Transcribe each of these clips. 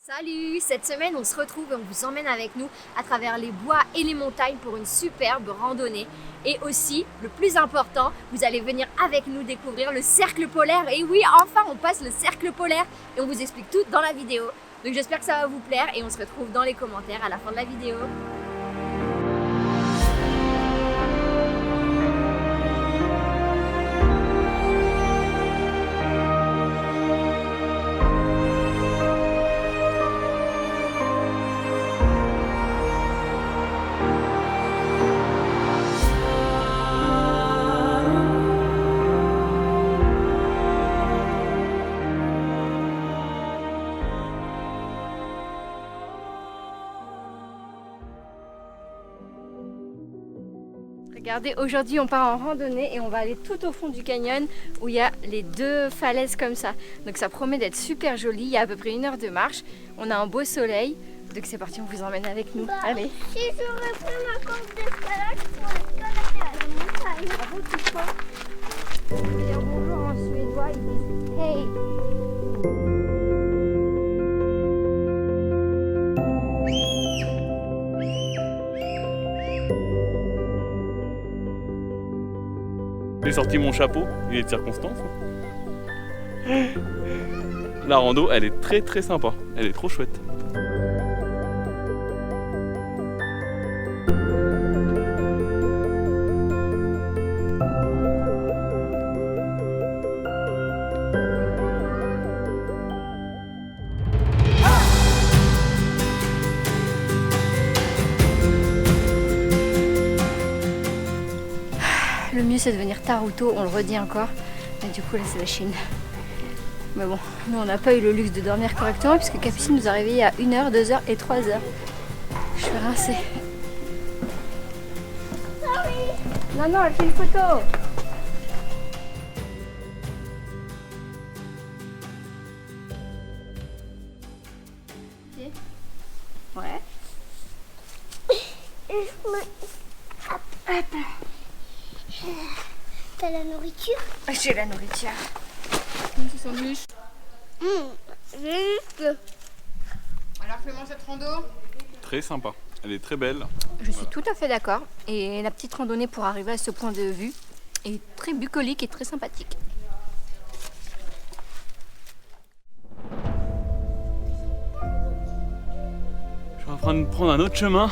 Salut! Cette semaine, on se retrouve et on vous emmène avec nous à travers les bois et les montagnes pour une superbe randonnée. Et aussi, le plus important, vous allez venir avec nous découvrir le cercle polaire. Et oui, enfin, on passe le cercle polaire et on vous explique tout dans la vidéo. Donc j'espère que ça va vous plaire et on se retrouve dans les commentaires à la fin de la vidéo. Regardez, aujourd'hui on part en randonnée et on va aller tout au fond du canyon où il y a les deux falaises comme ça. Donc ça promet d'être super joli, il y a à peu près 1 heure de marche, on a un beau soleil, donc c'est parti, on vous emmène avec nous. Allez. Si j'aurais pris ma corde d'escalade, je pourrais escalader à la montagne. Ah bon, tu crois? On peut dire bonjour en suédois, ils disent hey. J'ai sorti mon chapeau, il est de circonstance. La rando, elle est très sympa, elle est trop chouette. Le mieux c'est de venir tard ou tôt, on le redit encore, mais du coup là c'est la Chine. Mais bon, nous on n'a pas eu le luxe de dormir correctement puisque Capucine nous a réveillés à 1h, 2h et 3h. Je suis rincée. Non, non, elle fait une photo. Ouais. Hop. T'as la nourriture? J'ai la nourriture. Comme ce sandwich. Juste. Alors Clément, cette rando? Très sympa, elle est très belle. Je suis tout à fait d'accord. Et la petite randonnée pour arriver à ce point de vue est très bucolique et très sympathique. Je suis en train de prendre un autre chemin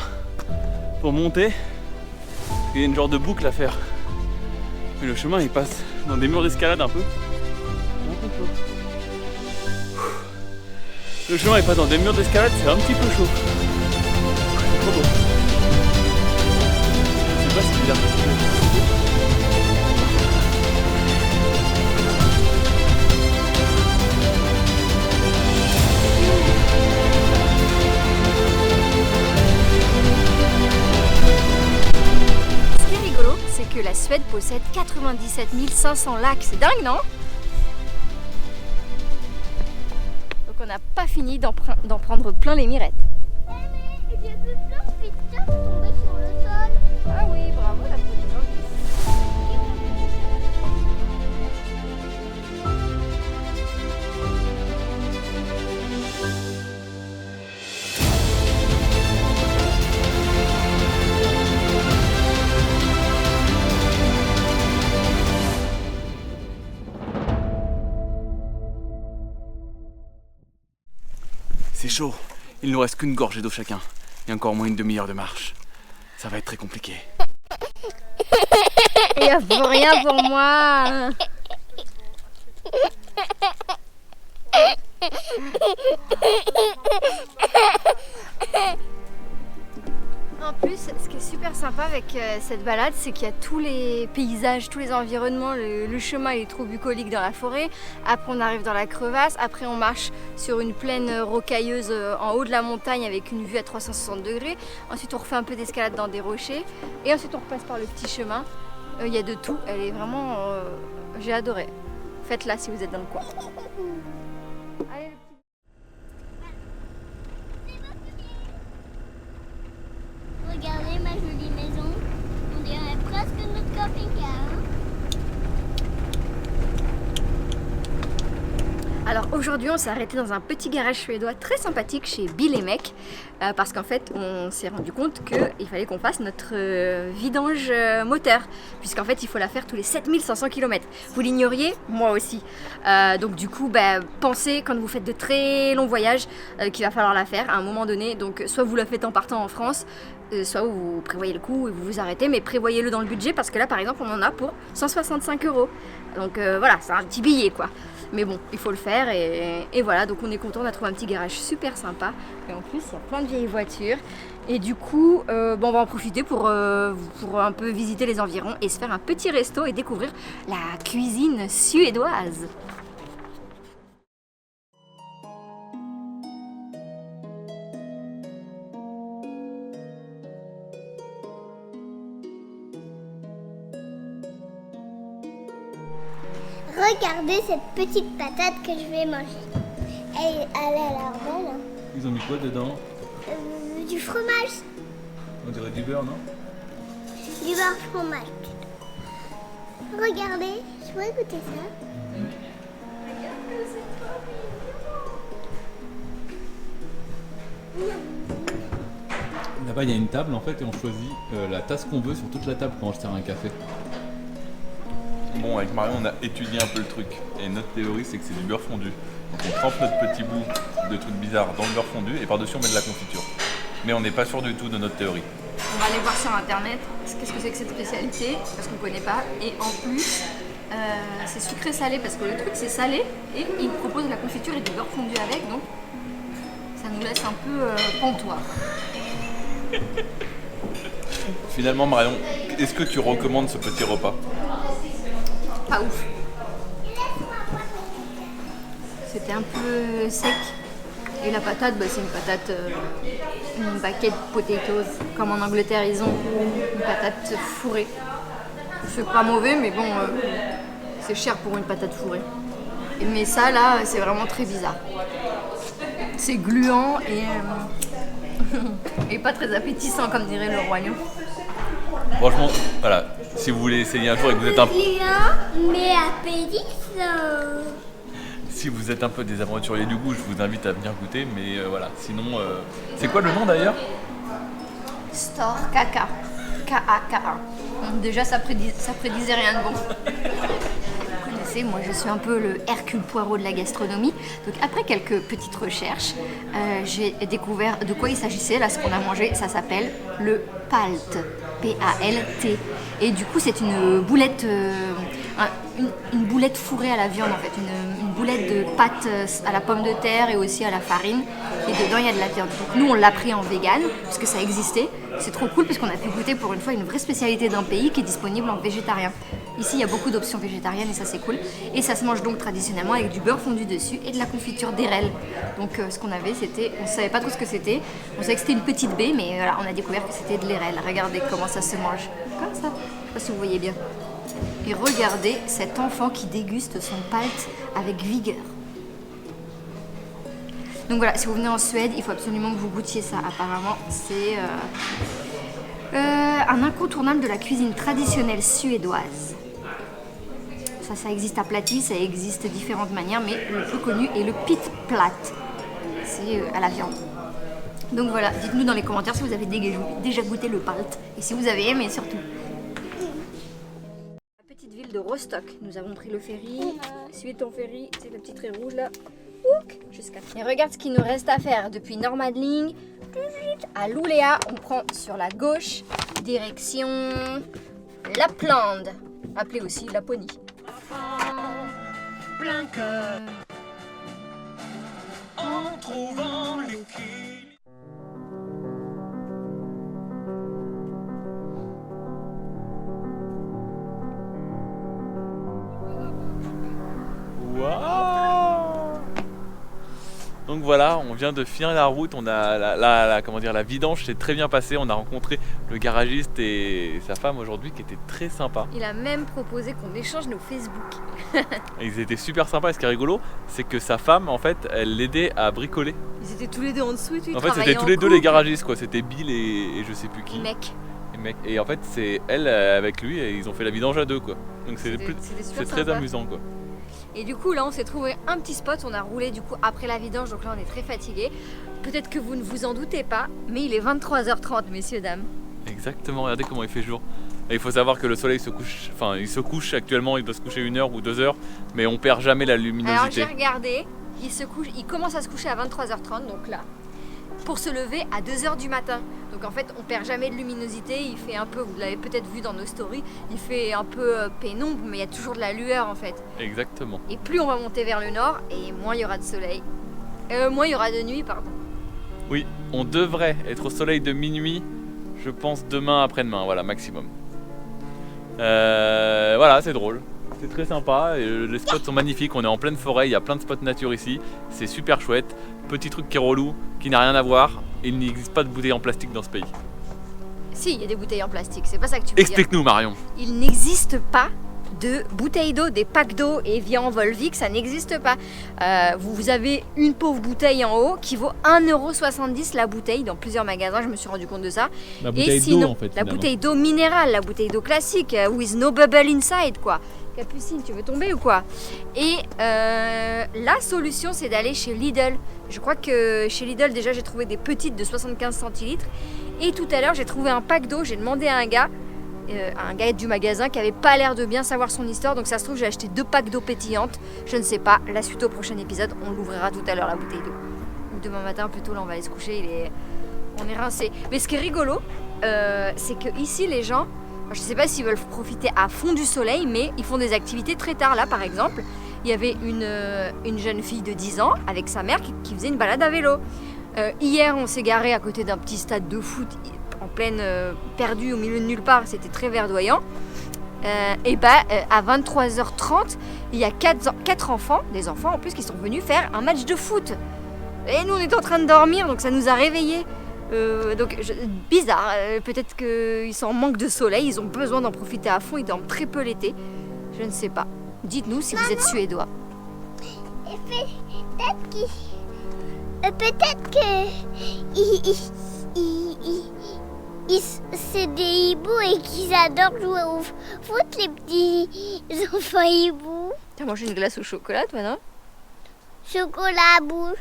pour monter. Il y a une genre de boucle à faire. Mais le chemin il passe dans des murs d'escalade un peu. Le chemin il passe dans des murs d'escalade, c'est un petit peu chaud. C'est trop beau. Je sais pas si bizarre. C'est que la Suède possède 97 500 lacs, c'est dingue non? Donc on n'a pas fini d'en prendre plein les mirettes. Mais j'ai vu plein de pizzas tomber sur le sol. Ah oui, bravo la petite. C'est chaud, il nous reste qu'une gorgée d'eau chacun. Et encore moins une demi-heure de marche. Ça va être très compliqué. Il n'y a rien pour moi. En plus, ce qui est super sympa avec cette balade, c'est qu'il y a tous les paysages, tous les environnements. Le chemin il est trop bucolique dans la forêt. Après, on arrive dans la crevasse. Après, on marche sur une plaine rocailleuse en haut de la montagne avec une vue à 360 degrés. Ensuite, on refait un peu d'escalade dans des rochers. Et ensuite, on repasse par le petit chemin. Il y a de tout. Elle est vraiment... j'ai adoré. Faites-la si vous êtes dans le coin. Allez, Regardez ma jolie maison. On dirait presque notre camping-car. Alors Aujourd'hui, on s'est arrêté dans un petit garage suédois très sympathique chez Bill et Mec parce qu'en fait, on s'est rendu compte qu'il fallait qu'on fasse notre vidange moteur puisqu'en fait, il faut la faire tous les 7500 km. Vous l'ignoriez? Moi aussi. Donc du coup, pensez quand vous faites de très longs voyages qu'il va falloir la faire à un moment donné. Donc soit vous la faites en partant en France, soit vous prévoyez le coup et vous vous arrêtez, mais prévoyez-le dans le budget parce que là, par exemple, on en a pour 165 €. Donc voilà, c'est un petit billet quoi. Mais bon, il faut le faire et voilà, donc on est content, on a trouvé un petit garage super sympa. Et en plus, il y a plein de vieilles voitures. Et du coup, on va en profiter pour un peu visiter les environs et se faire un petit resto et découvrir la cuisine suédoise. Regardez cette petite patate que je vais manger. Elle a l'air belle. Hein. Ils ont mis quoi dedans? Du fromage. On dirait du beurre, non? Du beurre fromage. Regardez, je pourrais goûter ça. Là-bas, il y a une table en fait et on choisit la tasse qu'on veut sur toute la table quand on se sert un café. Bon, avec Marion, on a étudié un peu le truc et notre théorie, c'est que c'est du beurre fondu. Donc on trempe notre petit bout de truc bizarre dans le beurre fondu et par-dessus on met de la confiture. Mais on n'est pas sûr du tout de notre théorie. On va aller voir sur internet qu'est-ce que c'est que cette spécialité, parce qu'on ne connaît pas. Et en plus, c'est sucré-salé, parce que le truc c'est salé et ils proposent de la confiture et du beurre fondu avec, donc ça nous laisse un peu pantois. Finalement, Marion, est-ce que tu recommandes ce petit repas? Pas ouf. C'était un peu sec. Et la patate, c'est une patate, une bucket potatoes. Comme en Angleterre, ils ont une patate fourrée. C'est pas mauvais, mais bon, c'est cher pour une patate fourrée. Mais ça, là, c'est vraiment très bizarre. C'est gluant et pas très appétissant, comme dirait le roi lion. Franchement, voilà, si vous voulez essayer un jour et que vous êtes un peu... mais appétissant. Si vous êtes un peu des aventuriers du goût, je vous invite à venir goûter, mais voilà, sinon... C'est quoi le nom d'ailleurs? Store Kaka. K-A-K-A. Déjà, ça prédisait rien de bon. Vous connaissez, moi je suis un peu le Hercule Poirot de la gastronomie. Donc après quelques petites recherches, j'ai découvert de quoi il s'agissait. Là, ce qu'on a mangé, ça s'appelle le palt. P-A-L-T. Et du coup, c'est une boulette, une boulette fourrée à la viande en fait, une boulette de pâte à la pomme de terre et aussi à la farine. Et dedans, il y a de la viande. Donc nous, on l'a pris en vegan parce que ça existait. C'est trop cool parce qu'on a pu goûter pour une fois une vraie spécialité d'un pays qui est disponible en végétarien. Ici, il y a beaucoup d'options végétariennes et ça, c'est cool. Et ça se mange donc traditionnellement avec du beurre fondu dessus et de la confiture d'érel. Donc ce qu'on avait, c'était, on ne savait pas trop ce que c'était. On savait que c'était une petite baie, mais voilà, on a découvert que c'était de l'érel. Regardez comment ça se mange. Comme ça. Je ne sais pas si vous voyez bien. Et regardez cet enfant qui déguste son palt avec vigueur. Donc voilà, si vous venez en Suède, il faut absolument que vous goûtiez ça. Apparemment, c'est un incontournable de la cuisine traditionnelle suédoise. Ça existe aplati, ça existe de différentes manières, mais le plus connu est le pitplat. C'est à la viande. Donc voilà, dites-nous dans les commentaires si vous avez déjà goûté le palt et si vous avez aimé surtout. La petite ville de Rostock, nous avons pris le ferry. Suis ton ferry, c'est le petit trait rouge là. Jusqu'à... Et regarde ce qu'il nous reste à faire. Depuis Nordmaling à Luleå, on prend sur la gauche, direction Lapland, appelée aussi Laponie. Plein cœur, en trouvant l'équilibre. Waouh! Donc voilà, on vient de finir la route, on a la vidange s'est très bien passée, on a rencontré le garagiste et sa femme aujourd'hui qui était très sympa. Il a même proposé qu'on échange nos Facebook. Et ils étaient super sympas et ce qui est rigolo, c'est que sa femme en fait, elle l'aidait à bricoler. Ils étaient tous les deux en dessous et tout, ils en fait c'était tous les deux les garagistes quoi, c'était Bill et je sais plus qui. Mec. Et en fait c'est elle avec lui et ils ont fait la vidange à deux quoi. Donc c'est très sympa. amusant quoi. Et du coup là on s'est trouvé un petit spot, on a roulé du coup après la vidange, donc là on est très fatigué. Peut-être que vous ne vous en doutez pas, mais il est 23h30 messieurs dames. Exactement, regardez comment il fait jour. Et il faut savoir que le soleil se couche, enfin il se couche actuellement, il doit se coucher 1 heure ou 2 heures, mais on perd jamais la Alors luminosité. j'ai regardé, il commence à se coucher à 23h30, donc là, pour se lever à 2h du matin. Donc en fait on perd jamais de luminosité, il fait un peu, vous l'avez peut-être vu dans nos stories, il fait un peu pénombre, mais il y a toujours de la lueur en fait. Exactement. Et plus on va monter vers le nord, et moins il y aura de soleil. Moins il y aura de nuit, pardon. Oui, on devrait être au soleil de minuit, je pense demain après-demain, voilà, maximum. Voilà, c'est drôle, c'est très sympa, et les spots sont magnifiques, on est en pleine forêt, il y a plein de spots nature ici, c'est super chouette. Petit truc qui est relou, qui n'a rien à voir, il n'existe pas de bouteilles en plastique dans ce pays. Si, il y a des bouteilles en plastique, c'est pas ça que tu veux dire. Explique-nous Marion. Il n'existe pas de bouteilles d'eau, des packs d'eau et Evian, Volvic, ça n'existe pas. Vous avez une pauvre bouteille en haut qui vaut 1,70€ la bouteille dans plusieurs magasins, je me suis rendu compte de ça. La Et sinon, la bouteille d'eau minérale, la bouteille d'eau classique, with no bubble inside quoi. Capucine, tu veux tomber ou quoi? Et la solution c'est d'aller chez Lidl. Je crois que chez Lidl déjà j'ai trouvé des petites de 75 centilitres. Et tout à l'heure j'ai trouvé un pack d'eau, j'ai demandé à un gars du magasin qui avait pas l'air de bien savoir son histoire, donc ça se trouve j'ai acheté 2 packs d'eau pétillante, je ne sais pas, la suite au prochain épisode, on l'ouvrira tout à l'heure la bouteille d'eau. Ou demain matin plutôt, là on va aller se coucher, on est rincé. Mais ce qui est rigolo, c'est que ici les gens, je ne sais pas s'ils veulent profiter à fond du soleil, mais ils font des activités très tard. Là par exemple, il y avait une jeune fille de 10 ans avec sa mère qui faisait une balade à vélo. Hier on s'est garé à côté d'un petit stade de foot en pleine perdu au milieu de nulle part, c'était très verdoyant. À 23h30, il y a 4 enfants, des enfants en plus, qui sont venus faire un match de foot. Et nous on était en train de dormir, donc ça nous a réveillés. Bizarre, peut-être qu'ils sont en manque de soleil, ils ont besoin d'en profiter à fond, ils dorment très peu l'été. Je ne sais pas. Dites-nous si vous êtes suédois. Peut-être que c'est des hiboux et qu'ils adorent jouer au foot, les petits enfants hiboux. T'as mangé une glace au chocolat toi, non? Chocolat à bouche.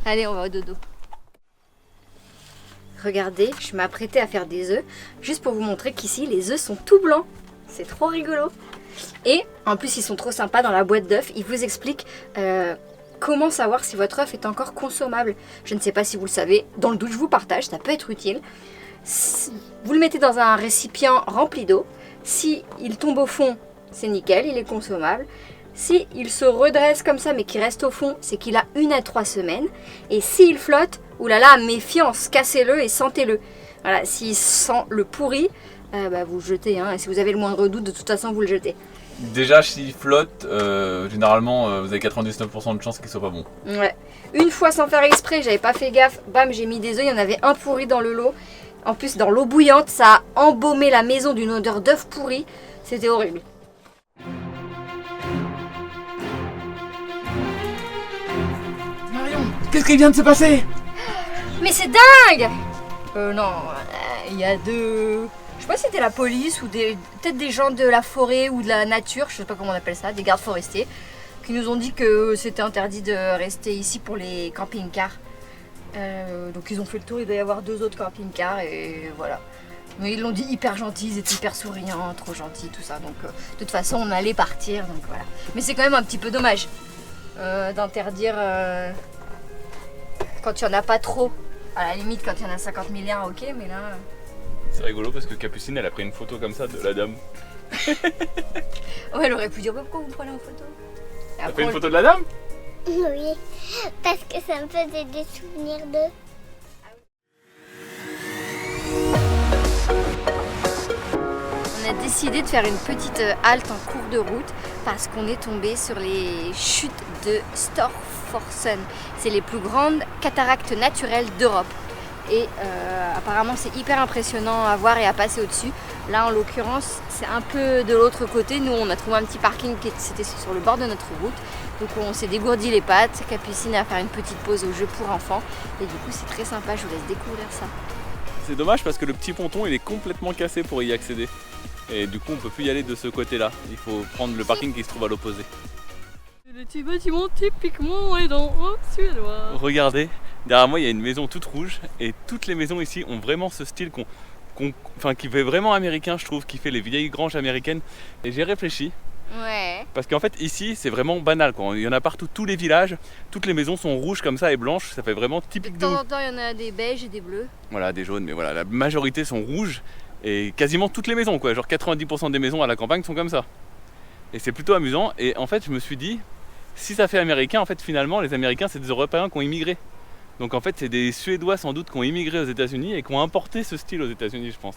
Allez, on va au dodo. Regardez, je m'apprêtais à faire des œufs, juste pour vous montrer qu'ici les œufs sont tout blancs. C'est trop rigolo. Et en plus ils sont trop sympas, dans la boîte d'œufs, ils vous expliquent comment savoir si votre œuf est encore consommable. Je ne sais pas si vous le savez, dans le doute je vous partage, ça peut être utile. Vous le mettez dans un récipient rempli d'eau. Si il tombe au fond, c'est nickel, il est consommable. Si il se redresse comme ça mais qu'il reste au fond, c'est qu'il a 1 à 3 semaines. Et s'il flotte, oulala, méfiance, cassez-le et sentez-le. Voilà, s'il sent le pourri, vous le jetez. Et si vous avez le moindre doute, de toute façon vous le jetez. Déjà s'il flotte, généralement vous avez 99% de chances qu'il soit pas bon. Ouais. Une fois sans faire exprès, j'avais pas fait gaffe, bam, j'ai mis des œufs, il y en avait un pourri dans le lot. En plus dans l'eau bouillante, ça a embaumé la maison d'une odeur d'œuf pourri. C'était horrible. Marion, qu'est-ce qui vient de se passer? Mais c'est dingue! Non, il y a deux... Je sais pas si c'était la police ou peut-être des gens de la forêt ou de la nature, je sais pas comment on appelle ça, des gardes forestiers, qui nous ont dit que c'était interdit de rester ici pour les camping-cars. Donc ils ont fait le tour, il doit y avoir 2 autres camping-cars et voilà. Mais ils l'ont dit hyper gentils, ils étaient hyper souriants, trop gentils, tout ça. Donc de toute façon on allait partir, donc voilà. Mais c'est quand même un petit peu dommage d'interdire quand il n'y en a pas trop. À la limite quand il y en a 50 milliards, ok, mais là... C'est rigolo parce que Capucine elle a pris une photo comme ça de la dame. Ouais, elle aurait pu dire pourquoi vous me prenez en photo. T'as fait une photo de la dame? Oui, parce que ça me faisait des souvenirs d'eux. On a décidé de faire une petite halte en cours de route parce qu'on est tombé sur les chutes de Storforsen. C'est les plus grandes cataractes naturelles d'Europe. Et apparemment c'est hyper impressionnant à voir et à passer au-dessus. Là en l'occurrence c'est un peu de l'autre côté. Nous on a trouvé un petit parking qui était sur le bord de notre route. Donc on s'est dégourdi les pattes. Capucine a fait une petite pause au jeu pour enfants. Et du coup c'est très sympa, je vous laisse découvrir ça. C'est dommage parce que le petit ponton il est complètement cassé pour y accéder. Et du coup on peut plus y aller de ce côté là. Il faut prendre le parking qui se trouve à l'opposé. Le petit bâtiment typiquement est dans suédois. Regardez, derrière moi il y a une maison toute rouge et toutes les maisons ici ont vraiment ce style qui fait vraiment américain, je trouve, qui fait les vieilles granges américaines. Et j'ai réfléchi. Ouais. Parce qu'en fait ici c'est vraiment banal quoi. Il y en a partout, tous les villages, toutes les maisons sont rouges comme ça et blanches, ça fait vraiment typique De temps en temps il y en a des beiges et des bleus. Voilà, des jaunes, mais voilà, la majorité sont rouges et quasiment toutes les maisons quoi, genre 90% des maisons à la campagne sont comme ça. Et c'est plutôt amusant et en fait je me suis dit, si ça fait américain, en fait finalement les Américains c'est des Européens qui ont immigré. Donc en fait c'est des Suédois sans doute qui ont immigré aux États-Unis et qui ont importé ce style aux États-Unis je pense.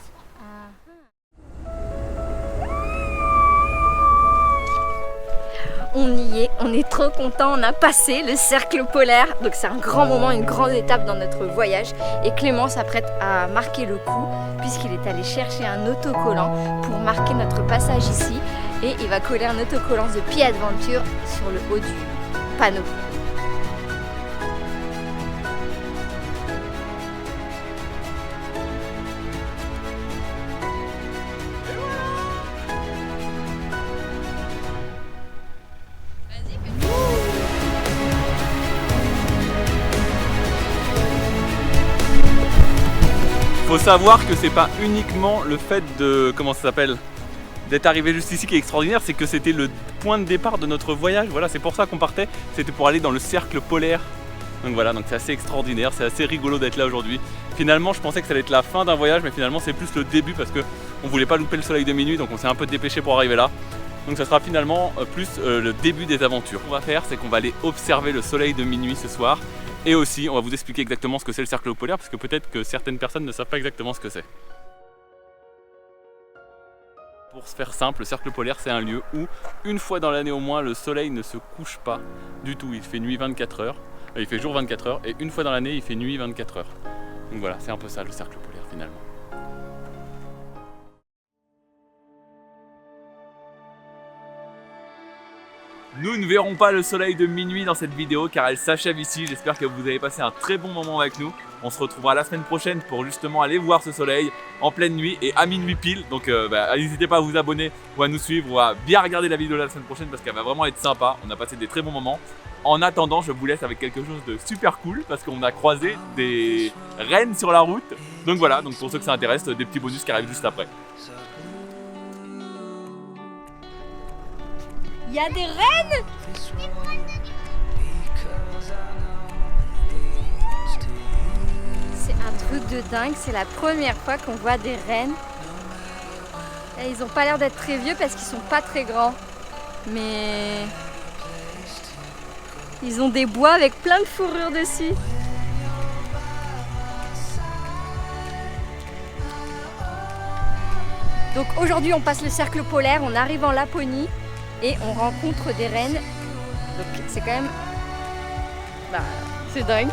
On y est, on est trop content, on a passé le cercle polaire, donc c'est un grand moment, une grande étape dans notre voyage et Clément s'apprête à marquer le coup puisqu'il est allé chercher un autocollant pour marquer notre passage ici et il va coller un autocollant de Pi Adventure sur le haut du panneau. Faut savoir que c'est pas uniquement le fait de, comment ça s'appelle, d'être arrivé juste ici qui est extraordinaire, c'est que c'était le point de départ de notre voyage. Voilà, c'est pour ça qu'on partait, c'était pour aller dans le cercle polaire. Donc voilà, donc c'est assez extraordinaire, c'est assez rigolo d'être là aujourd'hui. Finalement, je pensais que ça allait être la fin d'un voyage, mais finalement c'est plus le début parce qu'on voulait pas louper le soleil de minuit, donc on s'est un peu dépêché pour arriver là. Donc ça sera finalement plus le début des aventures. Ce qu'on va faire, c'est qu'on va aller observer le soleil de minuit ce soir. Et aussi, on va vous expliquer exactement ce que c'est le cercle polaire, parce que peut-être que certaines personnes ne savent pas exactement ce que c'est. Pour se faire simple, le cercle polaire, c'est un lieu où, une fois dans l'année au moins, le soleil ne se couche pas du tout. Il fait nuit 24 heures, il fait jour 24 heures, et une fois dans l'année, il fait nuit 24 heures. Donc voilà, c'est un peu ça le cercle polaire finalement. Nous ne verrons pas le soleil de minuit dans cette vidéo car elle s'achève ici. J'espère que vous avez passé un très bon moment avec nous. On se retrouvera la semaine prochaine pour justement aller voir ce soleil en pleine nuit et à minuit pile. Donc n'hésitez pas à vous abonner ou à nous suivre ou à bien regarder la vidéo la semaine prochaine parce qu'elle va vraiment être sympa. On a passé des très bons moments. En attendant, je vous laisse avec quelque chose de super cool parce qu'on a croisé des rennes sur la route. Donc voilà, donc pour ceux que ça intéresse, des petits bonus qui arrivent juste après. Il y a des rennes! C'est un truc de dingue, c'est la première fois qu'on voit des rennes. Et ils ont pas l'air d'être très vieux parce qu'ils sont pas très grands. Mais ils ont des bois avec plein de fourrures dessus. Donc aujourd'hui on passe le cercle polaire, on arrive en Laponie. Et on rencontre des rennes, donc c'est quand même, c'est dingue.